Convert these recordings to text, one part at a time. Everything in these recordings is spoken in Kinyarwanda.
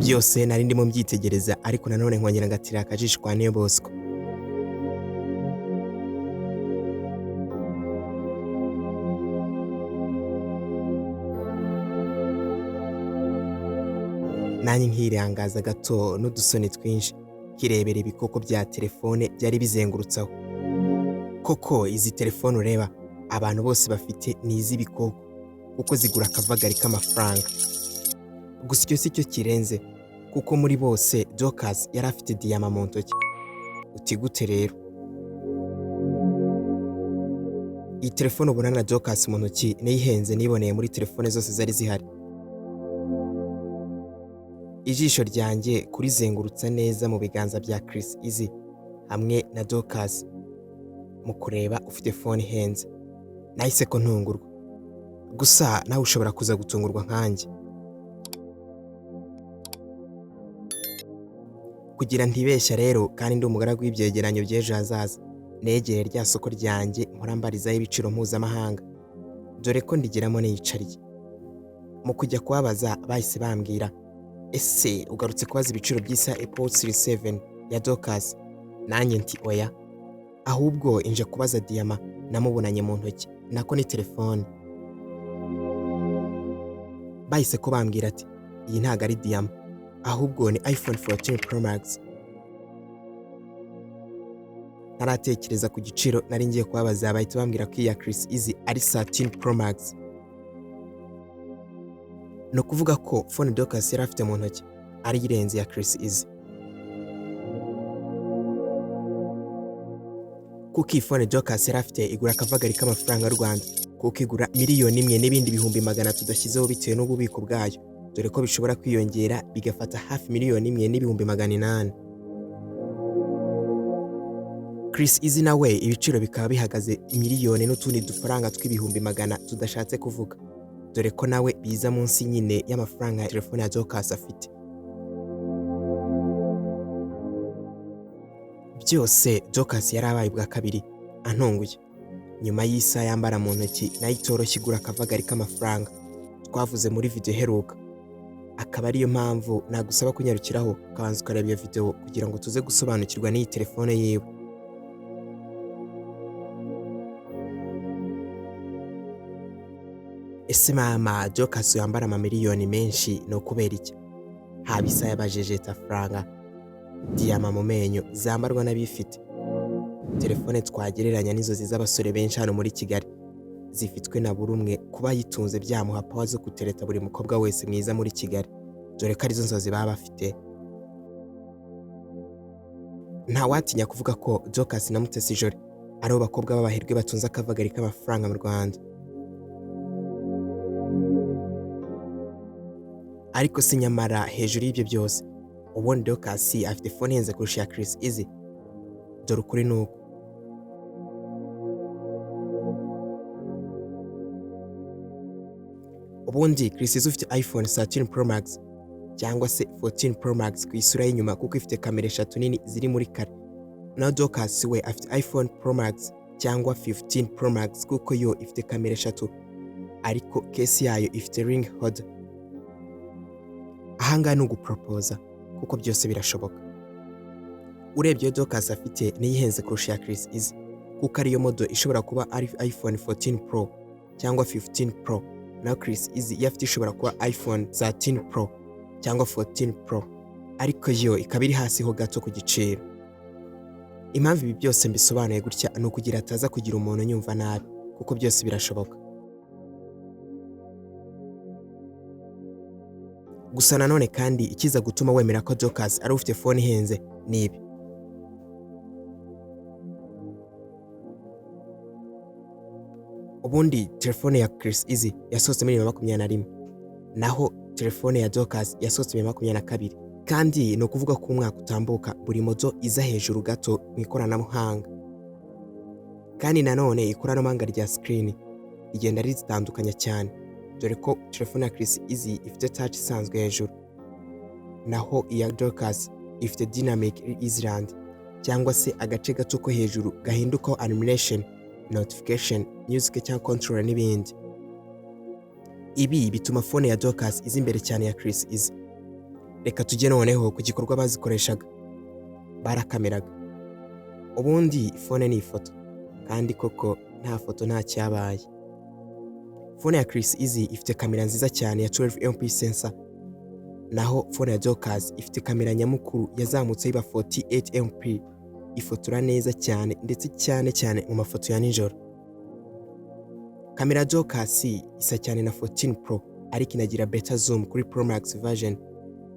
byose nari ndimo mbyitegereza ariko nanone nkongera ngatira akajisho kwa Niyo Bosco. Nanjye nkirangaza gato n'udusoni twinshi kirebera ibikoko bya telefone byari bizengurutsaho. Koko izi telefone ureba abantu bose bafite ni iz'ibikoko kuko zigura akavagari k'amafaranga. Gusa icyo si cyo kirenze kuko muri bose Dorcas yari afite diyama mu ntoki. Uti gute rero? Iyi telefone ubona na Dorcas mu ntoki ni Ihenze niboneye muri telefone zose zari zihari. Ijisho ryanjye kurizengurutsa neza mu biganza bya Eazy hamwe na Dorcas mu kureba ufite phone ihenze. Nahise ko ntungurwa. Gusa nawe ushobora kuza gutungurwa nkanjye. Kugira ntibeshya rero kandi ndi umugaragu w'ibyegeranyo by'ejo hazaza, negere rya soko ryanjye murambarizaho ibiciro mpuzamahanga, dore ko ndigiramo niyicariye. Mu kujya kubabaza bahise bambwira, ese ugarutse kubaza ibiciro by'isa Apple Series 7 ya Dorcas? Nanjye nti oya, ahubwo inje kubaza diyama namubonanye mu ntoki, nako ni telefone. Bahise ko bambwira ati iyi ntago ari diyama, ahubwo ni iPhone 14 Pro Max. Naratekereza ku giciro nari ngiye kubabaza, bahita bambwira ko iya Eazy ari 13 Pro Max. No kuvuga ko phone Dorcas yari afite mu ntoki ari irenze ya Eazy. Kuko iyi phone Dorcas yari afite igura akavagari k'amafaranga y'u Rwanda, kuko igura miliyoni imwe n'ibindi bihumbi magana tudashyizeho bitewe n'ububiko bwayo, dore ko bishobora kwiyongera bigafata hafi miliyoni imwe n'ibihumbi 800. Eazy nawe ibiciro bikaba bihagaze miliyoni n'utundi dufaranga tw'ibihumbi magana tudashatse kuvuga, dore ko nawe biza munsi nyine y'amafaranga ya telefone ya Dorcas afite. Byose Dorcas yari abaye bwa kabiri antunguye, nyuma y'isaha yambara mu ntoki nayo itoroshye igura akavagari k'amafaranga twavuze muri video heruka. Akaba ariyo mpamvu nagusaba kunyarukiraho ukabanza ukareba iyo video kugira ngo tuze gusobanukirwa n'iyi telefone yiwe. Ese mama Dorcas yambara amamiliyoni menshi no kubera iki? Haba isaha y'abajejeta franga, diyama mu menyo zambarwa n'abifite, telefone twagereranya n'izozi z'abasore benshi hano muri Kigali, zifitwe na buri umwe kuba yitunze byamuha pawa zo gutereta buri mukobwa wese mwiza muri Kigali, dore ko arizo nzozi baba bafite. Nta watinya kuvuga ko Dorcas na Mutesi Jolly ari abo bakobwa b'abahirwe batunze akavagari k'amafaranga mu Rwanda. Ariko si nyamara hejuru y'ibyo byose ubundi Dorcas afite phone ihenze kurusha ya Eazy. Dore ukuri nuko ubundi Eazy ufite iPhone 13 Pro Max cyangwa se 14 Pro Max ku isura y'inyuma kuko ifite kamera 3 nini ziri muri kare, naho Dorcas we afite iPhone Pro Max cyangwa 15 Pro Max kuko yo ifite kamera 3 ariko case yayo ifite ring holder. Ahanga ni ugupropose kuko byose birashoboka. Urebye Dorcas afite ni ihenze kurusha ya Eazy kuko ariyo model ishobora kuba ari iPhone 14 Pro cyangwa 15 Pro, naho Eazy yafite ishobora kuba iPhone 13 Pro cyangwa 14 Pro, ariko yo ikaba iri hasi ho gato ku giciro. Impamvu ibi byose mbisobanuye gutya ni ukugira ataza kugira umuntu nyumva nabi kuko byose birashoboka. Gusa nanone kandi ikiza gutuma wemera ko Dorcas ari ufite phone ihenze ni ibi. Ubundi telefone ya Eazy yasohotse muri 2021, naho telefone ya Dorcas yasohotse muri 2022, kandi no kuvuga ko umwaka utambuka buri modo iza hejuru gato mu ikoranabuhanga. Kandi nanone ikoranabuhanga rya screen rigenda rizitandukanya cyane, dore ko telefone ya Eazy ifite touch isanzwe hejuru, naho iya Dorcas ifite dynamic Island cyangwa se agace gato ko hejuru gahindukaho animation, notification, music cyangwa controller n'ibindi. Ibi bituma phone ya Dorcas izi imbere cyane ya Eazy. Reka tujye noneho ku gikorwa bazikoreshaga. Barakameraga. Ubundi fone ni ifoto, kandi koko nta foto nta cyabaye. Fone ya Eazy ifite kamera nziza cyane ya 12 MP sensor, naho fone ya Dorcas ifite kamera nyamukuru yazamutse iba 48 MP, ifotora neza cyane ndetse cyane mu mafoto ya nijoro. Kamera ya Dorcas isa cyane na 14 Pro, ariko inagira better zoom kuri Pro Max version,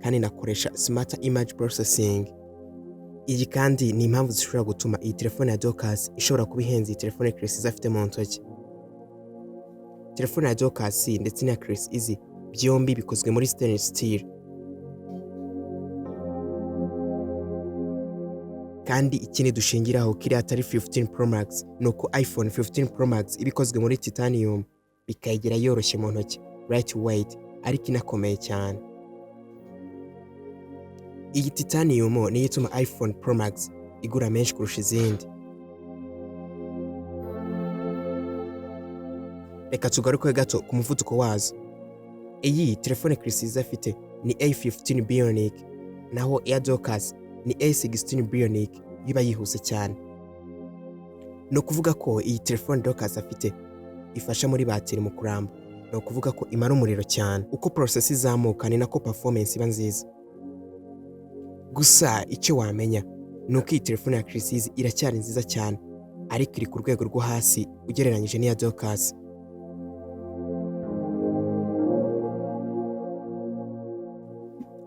kandi inakoresha smarter image processing. Iyi kandi ni impamvu zishobora gutuma iyi telefone ya Dorcas ishobora kuba ihenze iyi telefone Eazy afite mu ntoki. Telefone ya Dorcas ndetse na Eazy byombi bikozwe muri stainless steel. Kandi ikindi dushingiraho kiri atari 15 Pro Max nuko iPhone 15 Pro Max ibikozwe muri titanium, bikayigira yoroshye mu ntoki, light weight, ariko inakomeye cyane. Iyi titanium niyo ituma iPhone Pro Max igura menshi kurusha izindi. Reka tugaruke gato ku muvuduko wazo. Iyi telefone Eazy afite ni A15 Bionic, naho iya Dorcas ni A16 Bionic, biba yihuse cyane. No kuvuga ko iyi telefone Dorcas afite ifasha muri batiri mu kuramba, no kuvuga ko imara umuriro cyane. Uko process izamuka ni nako performance iba nziza. Gusa icyo wamenya nuko iyi telefone ya Eazy iracyari nziza cyane, ariko iri ku rwego rwo hasi ugereranyije n'iya Dorcas.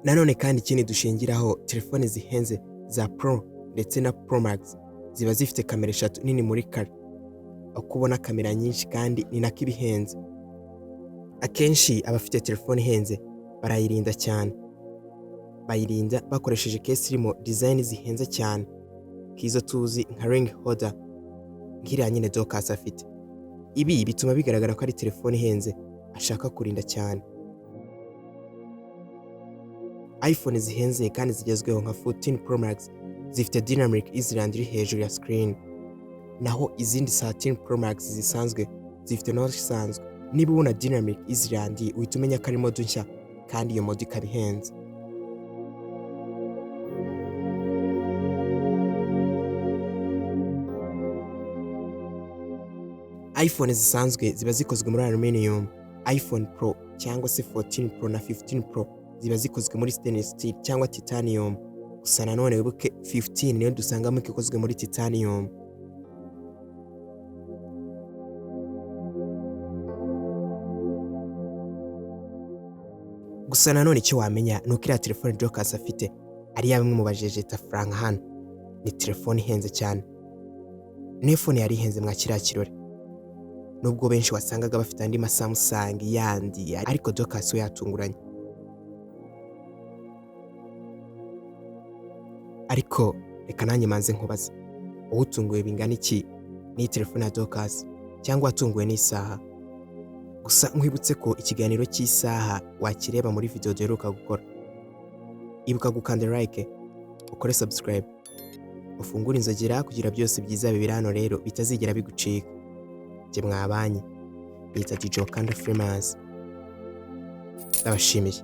Nanone kandi ikindi dushingiraho, telefone zihenze za Pro ndetse na Pro Max ziba zifite kamera eshatu nini muri kare, uko ubona kamera nyinshi kandi ni nako ibihenze. Akenshi abafite telefone ihenze barayirinda cyane, bayirinda bakoresheje case irimo design zihenze cyane, kizo tuzi nka ring holder nk'iriya nyine Dorcas afite. Ibi bituma bigaragara ko ari telefone ihenze ashaka kurinda cyane. iPhone zihenze kandi zigezweho nka 14 Pro Max zifite dynamic island iri hejuru ya screen, naho izindi 13 Pro Max zisanzwe zifite notch isanzwe. Niba ubona dynamic island uhita umenya ko ari mode nshya, kandi iyo mode ikaba ihenze. iPhone zisanzwe ziba zikozwe muri aluminium. iPhone Pro cyangwa se 14 Pro na 15 Pro ziba zikozwe muri stainless steel cyangwa titanium. Gusa nanone wibuke 15 niyo dusangamo ikozwe muri titanium. Gusa nanone icyo wamenya nuko iriya telefone Dorcas afite ari ya bimwe mu bajejeta frank hano. Ni telefone ihenze cyane. Ni phone yari ihenze mwa kiriya kirori, nubwo benshi wasangaga bafite andi Samsung yandi, ariko Dorcas we yatunguranye. Ariko reka nanjye manze nkubaza, wowe utunguwe bingana iki ni telefone ya Dorcas cyangwa watunguwe n'isaha? Gusa nkwibutse ko ikiganiro cy'isaha wakireba muri video duheruka gukora. Ibuka gukanda like, ukore subscribe, ufungure inzogera kugira byose byiza bibiri hano rero bitazigera bigucika. Jye mwabanye bita Wakanda Famous. Ndabashimiye.